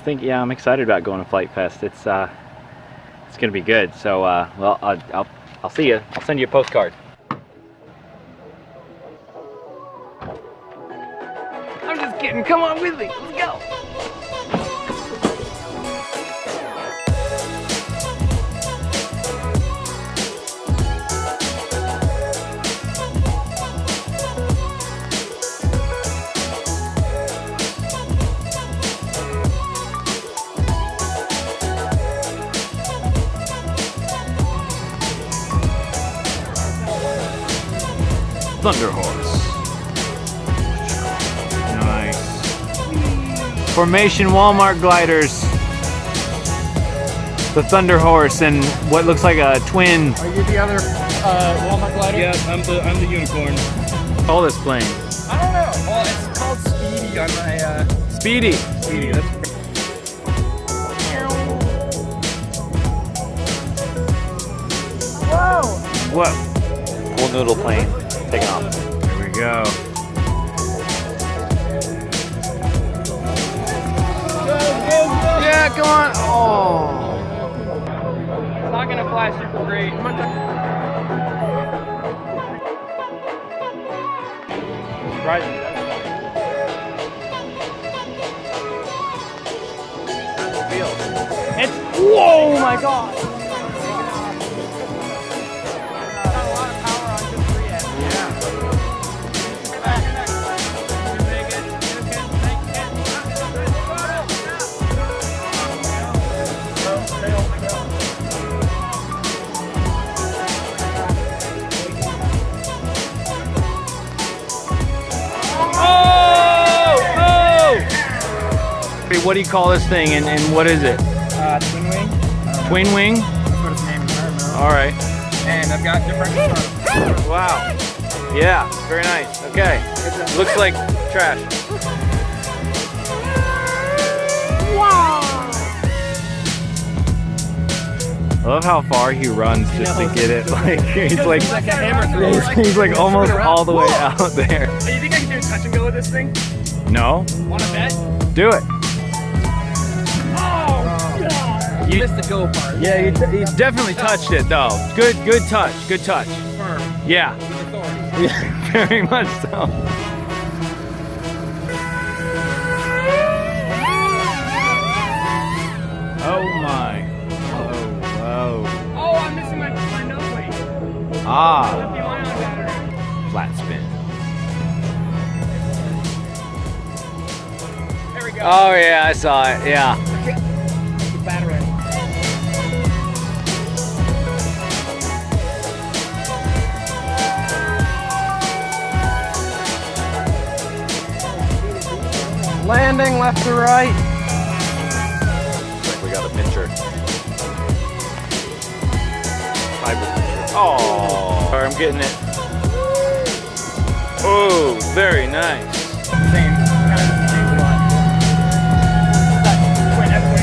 Yeah, I'm excited about going to Flite Fest. It's gonna be good. So well, I'll see you. I'll send you a postcard. I'm just kidding. Come on with me. Let's go. Thunder Horse. Nice. Formation Walmart gliders. The Thunder Horse and what looks like a twin. Are you the other Walmart glider? Yeah, I'm the unicorn. Call this plane. I don't know. Well, it's called Speedy on my Speedy. Speedy, that's great. Whoa! Whoa. Cool noodle plane. Taking off. Here we go. Yeah, come on. Oh. It's not gonna fly super great. Surprising. How does it feel? It's. Whoa, my God. What do you call this thing and what is it? Twin wing. Twin wing? That's what its name is. I don't know. All right. And I've got different. Wow. Yeah, very nice. Okay. Looks like trash. Wow. I love how far he runs just to get it. Like he's like a hammer throw. he's like almost all the way out there. Do you think I can do a touch and go with this thing? No? Wanna bet? Do it. You missed the go part. Yeah, you definitely touched it though. Good touch. Good touch. Firm. Yeah. With authority. Yeah, very much so. Oh my. Whoa. Oh, I'm missing my nose weight. Ah. Lithium-ion battery. Flat spin. There we go. Oh yeah, I saw it. Yeah. The battery. Landing left to right. Looks like we got a picture. Fiber picture. Oh, I'm getting it. Oh, very nice. Same. Kind of the same one. That twin F-22.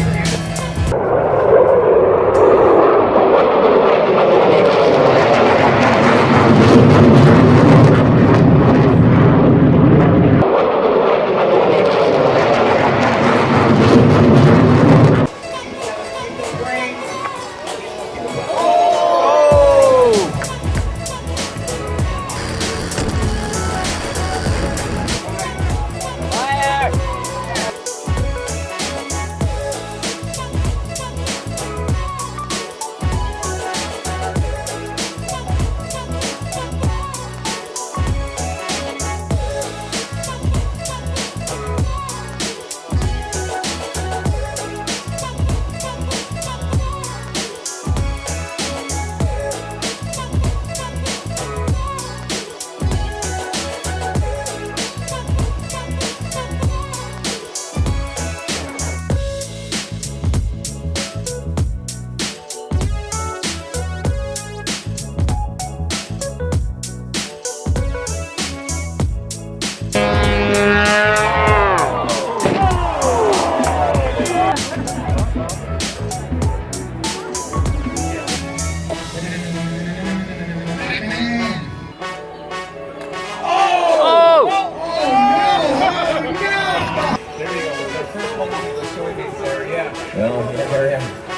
Well, yeah, here I am.